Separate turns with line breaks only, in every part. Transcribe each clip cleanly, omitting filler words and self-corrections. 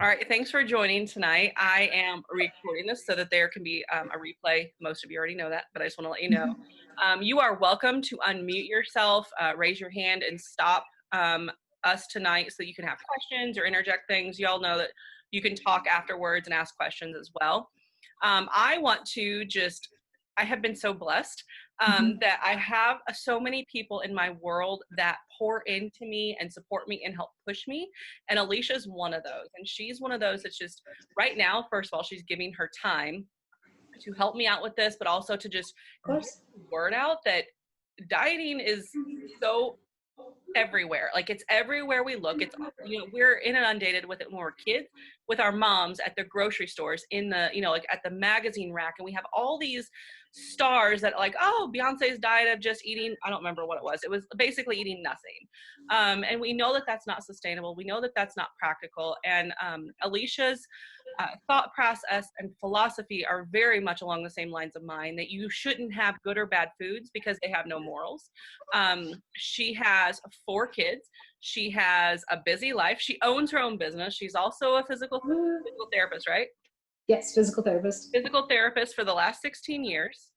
All right, thanks for joining tonight. I am recording this so that there can be a replay. Most of you already know that, but I just want to let you know. You are welcome to unmute yourself, raise your hand, and stop us tonight so you can have questions or interject things. You all know that you can talk afterwards and ask questions as well. I want to I have been so blessed that I have so many people in my world that pour into me and support me and help push me. And Alicia's one of those. And she's one of those that's just right now, first of all, she's giving her time to help me out with this, but also to just get the word out that dieting is so everywhere. Like it's everywhere we look. It's, we're inundated with it when we're kids, with our moms at the grocery stores, in the, like at the magazine rack. And we have all these stars that like, oh, Beyonce's diet of just eating, I don't remember what it was. It was basically eating nothing. And we know that that's not sustainable. We know that that's not practical. And Alicia's thought process and philosophy are very much along the same lines of mine, that you shouldn't have good or bad foods because they have no morals. She has 4 kids. She has a busy life. She owns her own business. She's also a physical therapist, right?
Yes, physical therapist.
Physical therapist for the last 16 years.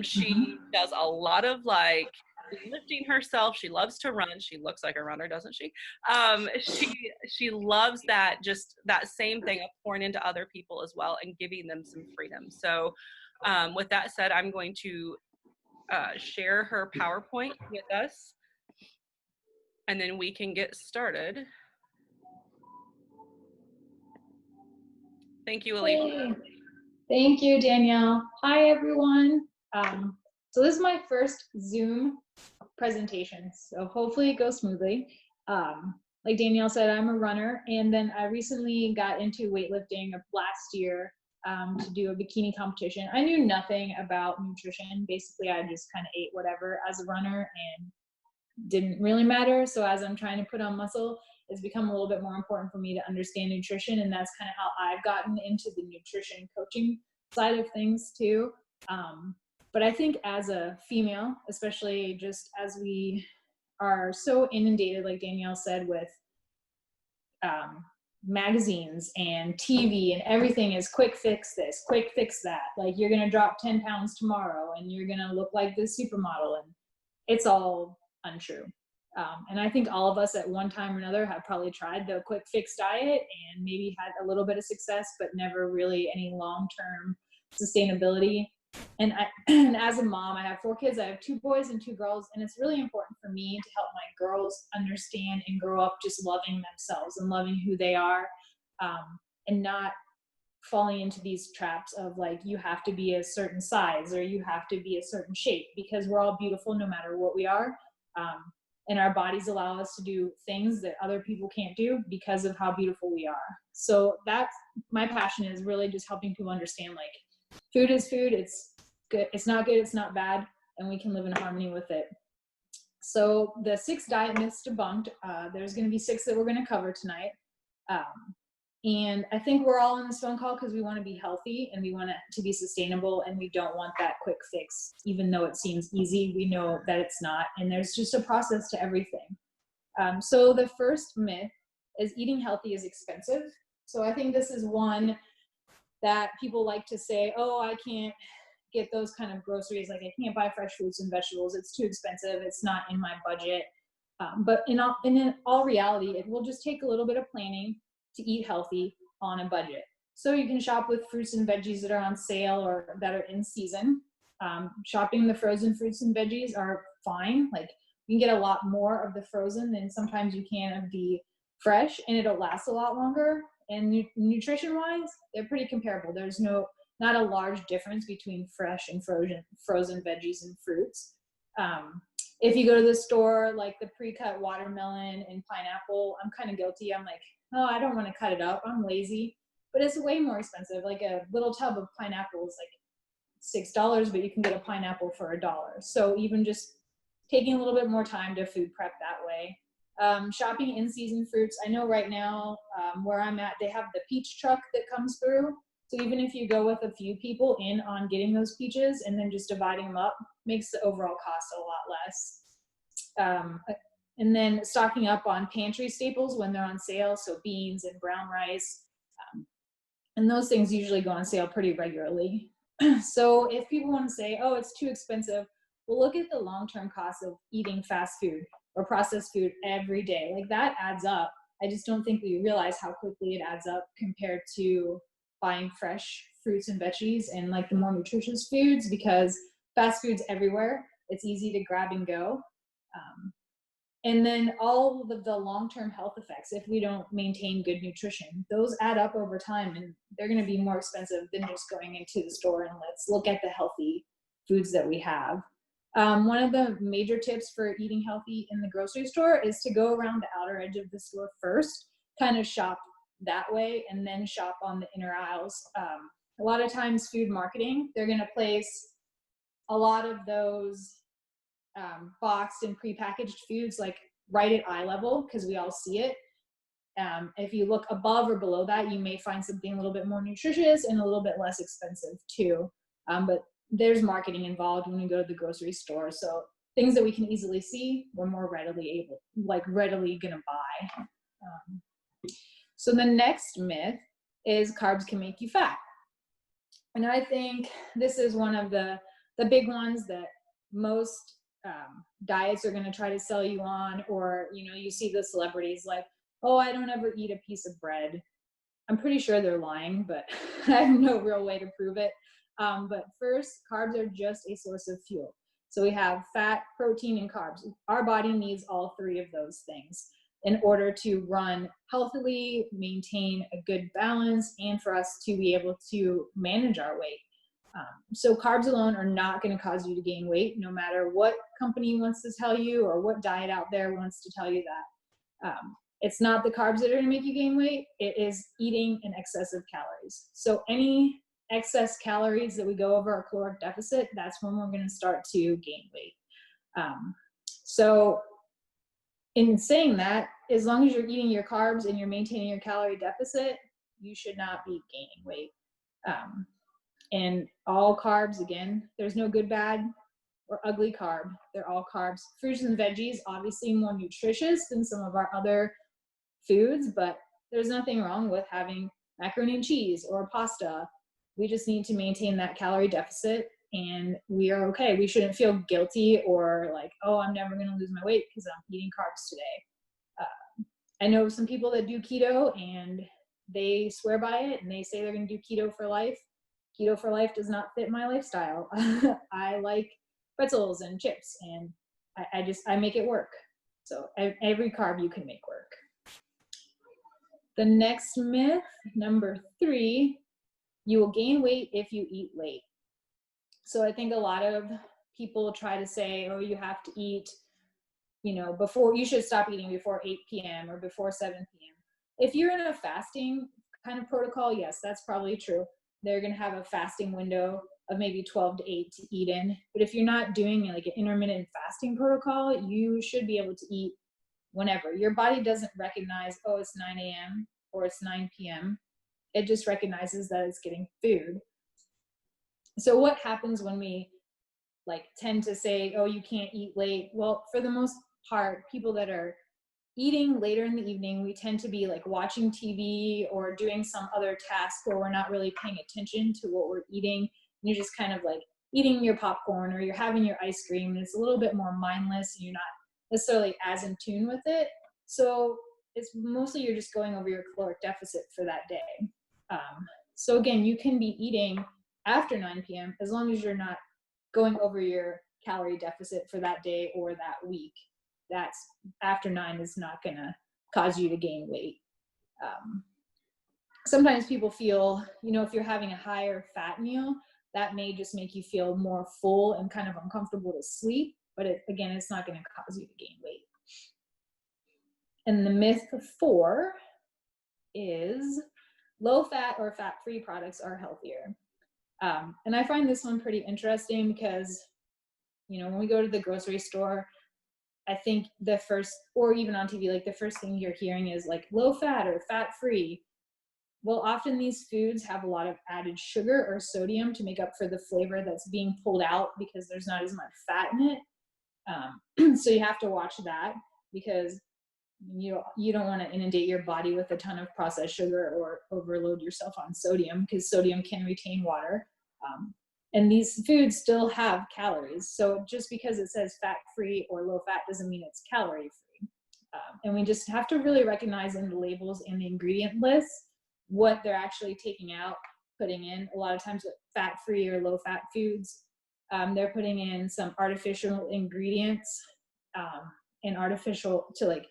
She does a lot of like lifting herself. She loves to run. She looks like a runner, doesn't she? She loves that, just that same thing of pouring into other people as well and giving them some freedom. So with that said, I'm going to share her PowerPoint with us, and then we can get started. Thank you, Alisha.
Hey. Thank you, Danielle. Hi, everyone. So this is my first Zoom presentation, so hopefully it goes smoothly. Like Danielle said, I'm a runner, and then I recently got into weightlifting last year to do a bikini competition. I knew nothing about nutrition. Basically, I just kind of ate whatever as a runner and didn't really matter. So as I'm trying to put on muscle, it's become a little bit more important for me to understand nutrition, and that's kind of how I've gotten into the nutrition coaching side of things too. But I think as a female, especially just as we are so inundated, like Danielle said, with magazines and TV, and everything is quick fix this, quick fix that. Like you're gonna drop 10 pounds tomorrow and you're gonna look like this supermodel, and it's all untrue. And I think all of us at one time or another have probably tried the quick fix diet and maybe had a little bit of success, but never really any long-term sustainability. And and as a mom, I have 4 kids. I have 2 boys and 2 girls, and it's really important for me to help my girls understand and grow up just loving themselves and loving who they are, and not falling into these traps of like, you have to be a certain size or you have to be a certain shape, because we're all beautiful no matter what we are. And our bodies allow us to do things that other people can't do because of how beautiful we are. So that's my passion, is really just helping people understand like food is food. It's good. It's not good. It's not bad. And we can live in harmony with it. So the 6 diet myths debunked, there's going to be 6 that we're going to cover tonight. And I think we're all on this phone call because we want to be healthy and we want it to be sustainable, and we don't want that quick fix. Even though it seems easy, we know that it's not, and there's just a process to everything. So the first myth is eating healthy is expensive. So I think this is one that people like to say, oh, I can't get those kind of groceries. Like I can't buy fresh fruits and vegetables. It's too expensive. It's not in my budget. But in all reality, it will just take a little bit of planning to eat healthy on a budget. So you can shop with fruits and veggies that are on sale or that are in season. Shopping the frozen fruits and veggies are fine. Like you can get a lot more of the frozen than sometimes you can of the fresh, and it'll last a lot longer. And nutrition wise, they're pretty comparable. There's not a large difference between fresh and frozen veggies and fruits. If you go to the store, like the pre-cut watermelon and pineapple, I'm kind of guilty. I'm like, oh, I don't want to cut it up. I'm lazy. But it's way more expensive. Like a little tub of pineapple is like $6, but you can get a pineapple for $1. So even just taking a little bit more time to food prep that way. Shopping in season fruits. I know right now where I'm at, they have the peach truck that comes through. So even if you go with a few people in on getting those peaches and then just dividing them up, makes the overall cost a lot less. And then stocking up on pantry staples when they're on sale, so beans and brown rice. And those things usually go on sale pretty regularly. So if people want to say, oh, it's too expensive, well, look at the long-term cost of eating fast food or processed food every day. Like that adds up. I just don't think we realize how quickly it adds up compared to buying fresh fruits and veggies and like the more nutritious foods, because fast food's everywhere. It's easy to grab and go. And then all of the long-term health effects, if we don't maintain good nutrition, those add up over time, and they're going to be more expensive than just going into the store and let's look at the healthy foods that we have. One of the major tips for eating healthy in the grocery store is to go around the outer edge of the store first, kind of shop that way, and then shop on the inner aisles. A lot of times food marketing, they're going to place a lot of those boxed and prepackaged foods like right at eye level because we all see it. If you look above or below that, you may find something a little bit more nutritious and a little bit less expensive too. But there's marketing involved when we go to the grocery store. So things that we can easily see, we're more readily gonna buy. So the next myth is carbs can make you fat. And I think this is one of the big ones that most diets are going to try to sell you on, or you see the celebrities like, oh, I don't ever eat a piece of bread. I'm pretty sure they're lying, but I have no real way to prove it. But first, carbs are just a source of fuel. So we have fat, protein, and carbs. Our body needs all three of those things in order to run healthily, maintain a good balance, and for us to be able to manage our weight. So carbs alone are not going to cause you to gain weight, no matter what company wants to tell you or what diet out there wants to tell you that. It's not the carbs that are going to make you gain weight. It is eating in excess of calories. So any excess calories that we go over our caloric deficit, that's when we're going to start to gain weight. So in saying that, as long as you're eating your carbs and you're maintaining your calorie deficit, you should not be gaining weight. And all carbs, again, there's no good, bad, or ugly carb. They're all carbs. Fruits and veggies, obviously more nutritious than some of our other foods, but there's nothing wrong with having macaroni and cheese or pasta. We just need to maintain that calorie deficit, and we are okay. We shouldn't feel guilty or like, oh, I'm never going to lose my weight because I'm eating carbs today. I know some people that do keto and they swear by it and they say they're going to do keto for life. Keto for life does not fit my lifestyle. I like pretzels and chips, and I make it work. So every carb you can make work. The next myth, number 3, you will gain weight if you eat late. So I think a lot of people try to say, oh, you have to eat, before, you should stop eating before 8 p.m. or before 7 p.m. If you're in a fasting kind of protocol, yes, that's probably true. They're going to have a fasting window of maybe 12 to 8 to eat in. But if you're not doing like an intermittent fasting protocol, you should be able to eat whenever. Your body doesn't recognize, oh, it's 9 a.m. or it's 9 p.m. It just recognizes that it's getting food. So what happens when we tend to say, oh, you can't eat late? Well, for the most part, people that are eating later in the evening, we tend to be watching TV or doing some other task where we're not really paying attention to what we're eating. You're just kind of eating your popcorn or you're having your ice cream, and it's a little bit more mindless and you're not necessarily as in tune with it. So it's mostly you're just going over your caloric deficit for that day. So again, you can be eating after 9 p.m. as long as you're not going over your calorie deficit for that day or that week. That's after 9 is not going to cause you to gain weight. Sometimes people feel, if you're having a higher fat meal, that may just make you feel more full and kind of uncomfortable to sleep. But again, it's not going to cause you to gain weight. And the myth 4 is low fat or fat-free products are healthier. And I find this one pretty interesting because, when we go to the grocery store, I think the first, or even on TV, the first thing you're hearing is low fat or fat free. Well, often these foods have a lot of added sugar or sodium to make up for the flavor that's being pulled out because there's not as much fat in it. So you have to watch that. because you don't want to inundate your body with a ton of processed sugar or overload yourself on sodium, because sodium can retain water. And these foods still have calories. So just because it says fat-free or low-fat doesn't mean it's calorie-free. And we just have to really recognize in the labels and the ingredient lists what they're actually taking out, putting in. A lot of times with fat-free or low-fat foods, they're putting in some artificial ingredients and artificial to like,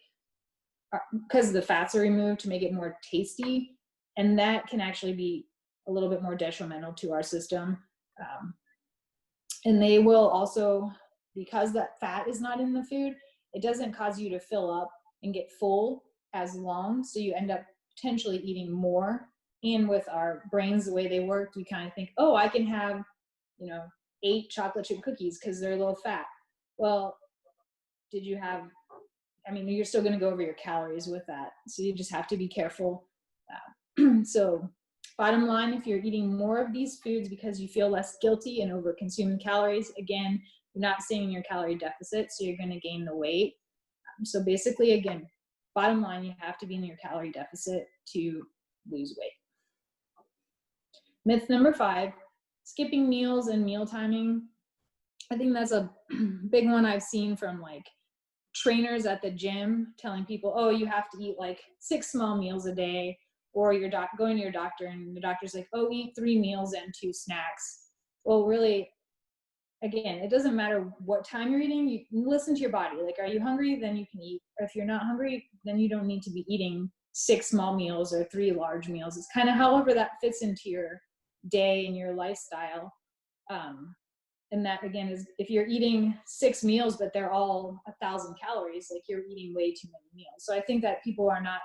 because the fats are removed to make it more tasty. And that can actually be a little bit more detrimental to our system. And they will also, because that fat is not in the food, it doesn't cause you to fill up and get full as long. So you end up potentially eating more. And with our brains, the way they work, we kind of think, oh, I can have, 8 chocolate chip cookies because they're low fat. Well, you're still going to go over your calories with that. So you just have to be careful. So bottom line, if you're eating more of these foods because you feel less guilty and over consuming calories, again, you're not staying in your calorie deficit, so you're going to gain the weight. So basically, again, bottom line, you have to be in your calorie deficit to lose weight. Myth number 5, skipping meals and meal timing. I think that's a big one I've seen from like trainers at the gym telling people, oh, you have to eat like 6 small meals a day, or you're going to your doctor and the doctor's like, oh, eat 3 meals and 2 snacks. Well, really, again, it doesn't matter what time you're eating. You listen to your body. Like, are you hungry? Then you can eat. Or if you're not hungry, then you don't need to be eating 6 small meals or 3 large meals. It's kind of however that fits into your day and your lifestyle. And that, again, is if you're eating 6 meals, but they're all 1,000 calories, like you're eating way too many meals. So I think that people are not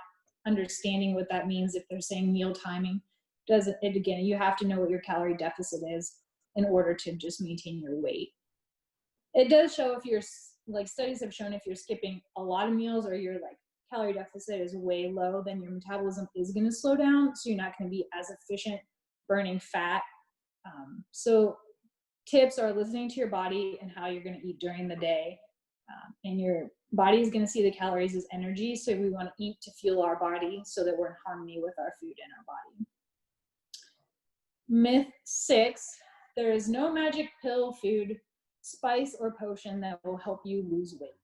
understanding what that means if they're saying meal timing. Again, you have to know what your calorie deficit is in order to just maintain your weight. It does show if you're, like studies have shown, if you're skipping a lot of meals or your like calorie deficit is way low, then your metabolism is going to slow down. So you're not going to be as efficient burning fat. So tips are listening to your body and how you're going to eat during the day. And your body is going to see the calories as energy. So we want to eat to fuel our body so that we're in harmony with our food and our body. Myth 6, there is no magic pill, food, spice, or potion that will help you lose weight.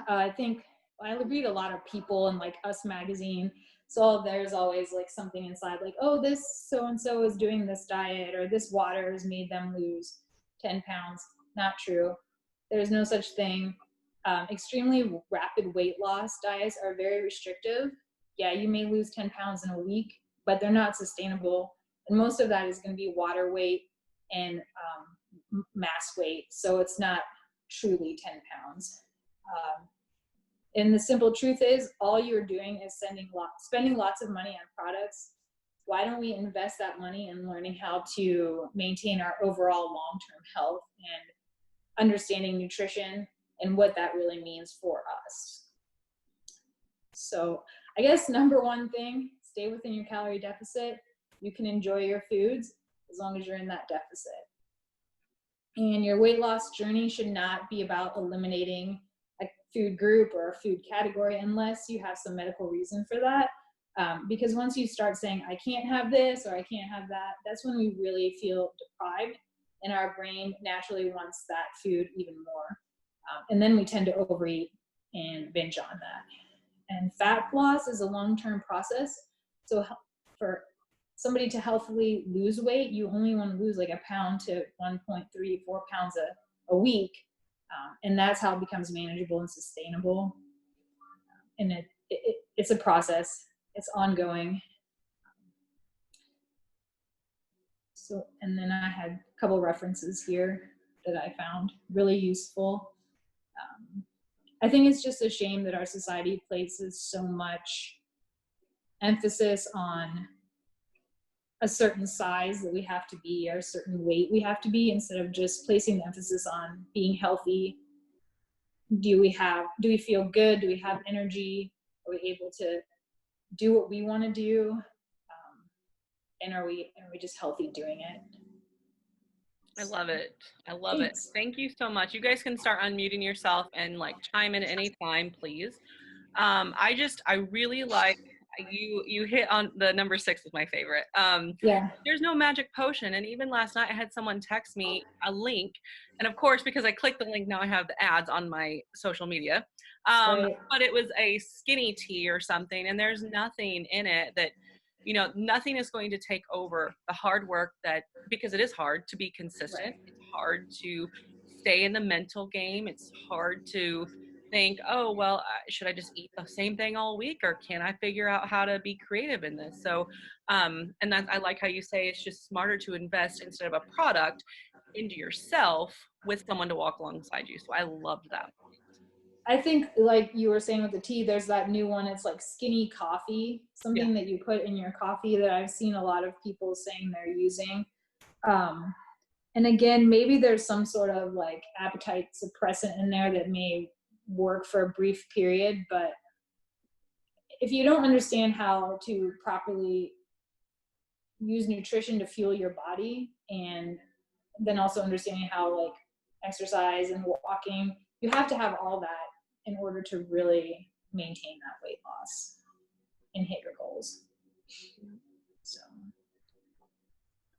I think I read a lot of People and like Us magazine. So there's always like something inside like, oh, this so-and-so is doing this diet, or this water has made them lose 10 pounds. Not true. There's no such thing. Extremely rapid weight loss diets are very restrictive. Yeah, you may lose 10 pounds in a week, but they're not sustainable. And most of that is going to be water weight and mass weight. So it's not truly 10 pounds. And the simple truth is, all you're doing is spending lots of money on products. Why don't we invest that money in learning how to maintain our overall long-term health and understanding nutrition and what that really means for us? So I guess number 1 thing, stay within your calorie deficit. You can enjoy your foods as long as you're in that deficit. And your weight loss journey should not be about eliminating a food group or a food category unless you have some medical reason for that. Because once you start saying, I can't have this or I can't have that, that's when we really feel deprived, and our brain naturally wants that food even more. And then we tend to overeat and binge on that. And fat loss is a long-term process. So for somebody to healthily lose weight, you only want to lose like 1 pound to 1.34 pounds a week. And that's how it becomes manageable and sustainable. And it's a process. It's ongoing. So, and then I had a couple references here that I found really useful. I think it's just a shame that our society places so much emphasis on a certain size that we have to be, or a certain weight we have to be, instead of just placing the emphasis on being healthy. Do we feel good? Do we have energy? Are we able to do what we want to do? And are we just healthy doing it?
I love it. I love it.
Thanks.
Thank you so much. You guys can start unmuting yourself and like chime in anytime, please. I really like you hit on the number 6 is my favorite.
Yeah.
There's no magic potion. And even last night I had someone text me a link. And of course, because I clicked the link, now I have the ads on my social media.
Right.
But it was a skinny tea or something, and there's nothing in it that, nothing is going to take over the hard work that, because it is hard to be consistent.
Right.
It's hard to stay in the mental game. It's hard to think, oh, well, should I just eat the same thing all week, or can I figure out how to be creative in this? So, and that, I like how you say it's just smarter to invest instead of a product into yourself with someone to walk alongside you. So I loved that.
I think, like you were saying with the tea, there's that new one. It's like skinny coffee,
Yeah.
something that you put in your coffee that I've seen a lot of people saying they're using. Um, and again, maybe there's some sort of like appetite suppressant in there that may work for a brief period. But if you don't understand how to properly use nutrition to fuel your body, and then also understanding how like exercise and walking, you have to have all that in order to really maintain that weight loss and hit your goals. So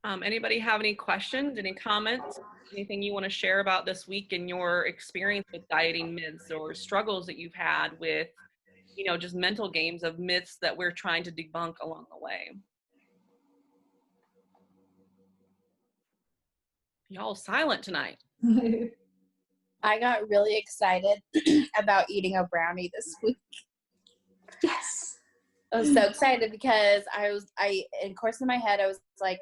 Anybody have any questions, any comments, anything you want to share about this week in your experience with dieting myths or struggles that you've had with, just mental games of myths that we're trying to debunk along the way? Y'all silent tonight.
I got really excited about eating a brownie this week.
yes.
I was so excited because in course in my head, I was like,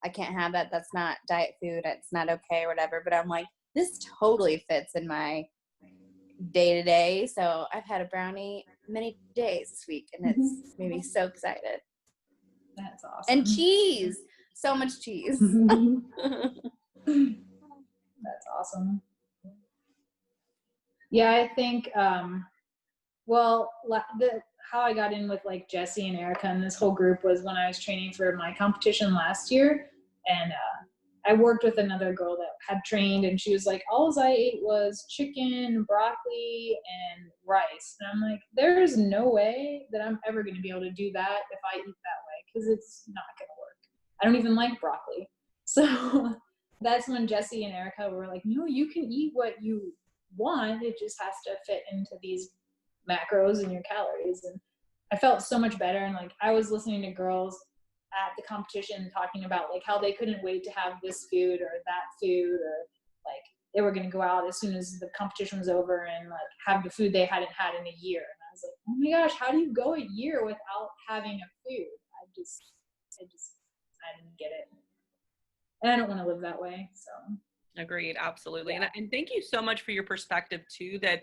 I can't have that. That's not diet food. It's not okay or whatever. But I'm like, this totally fits in my day to day. So I've had a brownie many days this week, and it's made me so excited.
That's awesome.
And cheese, so much cheese.
That's awesome. Yeah, I think, how I got in with like Jesse and Erica and this whole group was when I was training for my competition last year. And I worked with another girl that had trained, and she was like, all I ate was chicken, broccoli, and rice. And I'm like, there's no way that I'm ever going to be able to do that if I eat that way, because it's not going to work. I don't even like broccoli. So that's when Jesse and Erica were like, no, you can eat what you want. It just has to fit into these macros and your calories. And I felt so much better. And like, I was listening to girls at the competition talking about like how they couldn't wait to have this food or that food, or like they were going to go out as soon as the competition was over and like have the food they hadn't had in a year. And I was like, oh my gosh, how do you go a year without having a food? I didn't get it. And I don't want to live that way. So
Agreed, absolutely.
Yeah.
And thank you so much for your perspective too, that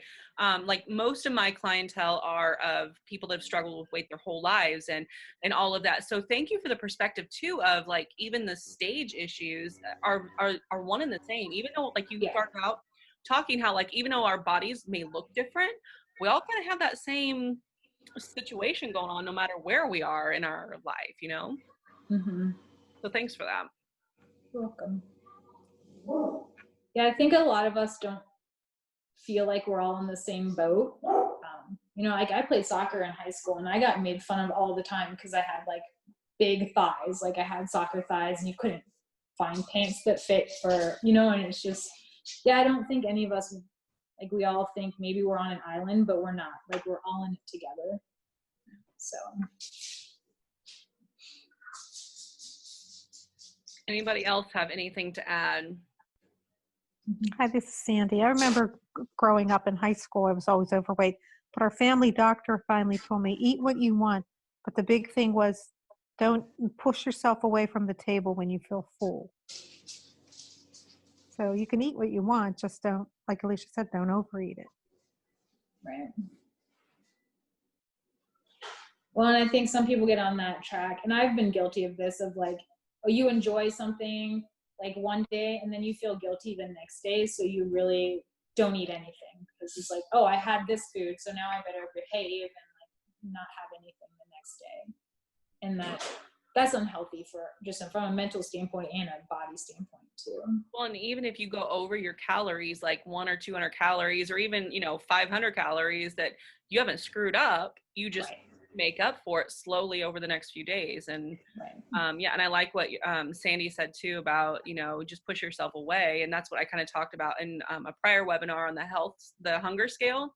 like most of my clientele are of people that have struggled with weight their whole lives and all of that. So thank you for the perspective too of like even the stage issues are one and the same. Even though like you start out talking how like even though our bodies may look different, we all kind of have that same situation going on no matter where we are in our life,
Mm-hmm.
So thanks for that.
You're welcome. Yeah, I think a lot of us don't feel like we're all in the same boat. Like I played soccer in high school, and I got made fun of all the time because I had like big thighs. Like I had soccer thighs, and you couldn't find pants that fit for, and it's just, I don't think any of us, like we all think maybe we're on an island, but we're not. Like we're all in it together. So.
Anybody else have anything to add?
Hi, this is Sandy. I remember growing up in high school, I was always overweight, but our family doctor finally told me, eat what you want. But the big thing was, don't push yourself away from the table when you feel full. So you can eat what you want, just don't, like Alisha said, don't overeat it.
Right. Well, and I think some people get on that track, and I've been guilty of this, of like, oh, you enjoy something like one day and then you feel guilty the next day, so you really don't eat anything because it's like, oh, I had this food, so now I better behave and like not have anything the next day. And that that's unhealthy for just from a mental standpoint and a body standpoint too.
Well, and even if you go over your calories, like 100 or 200 calories, or even, 500 calories that you haven't screwed up, you just
Right.
make up for it slowly over the next few days. And
Right.
yeah, and I like what Sandy said too about, just push yourself away. And that's what I kind of talked about in a prior webinar on the hunger scale,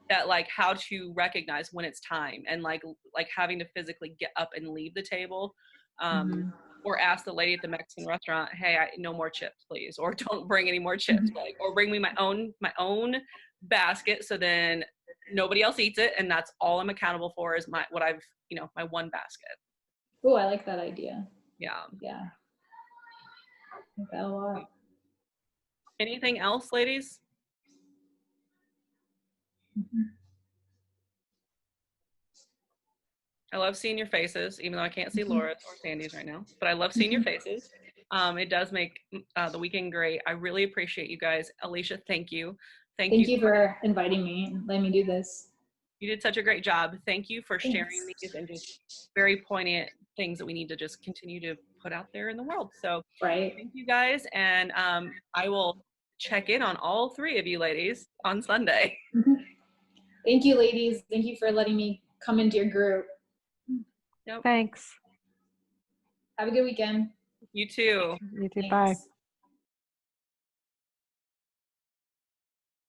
that like how to recognize when it's time, and like having to physically get up and leave the table.
Mhm.
Or ask the lady at the Mexican restaurant, hey, no more chips, please. Or don't bring any more chips. Like, or bring me my own basket, so then nobody else eats it. And that's all I'm accountable for is my one basket.
Oh, I like that idea.
Yeah.
Yeah. I like that a lot.
Anything else, ladies?
Mhm.
I love seeing your faces, even though I can't see Laura's or Sandy's right now, but I love seeing your faces. It does make the weekend great. I really appreciate you guys. Alisha, thank you.
Thank you for inviting me and letting me do this.
You did such a great job. Thank you for sharing
Thanks.
these and just very poignant things that we need to just continue to put out there in the world. So
Right.
thank you guys. And I will check in on all three of you ladies on Sunday.
Thank you, ladies. Thank you for letting me come into your group.
Thanks.
Have a good weekend.
You too.
You too.
Thanks.
Bye.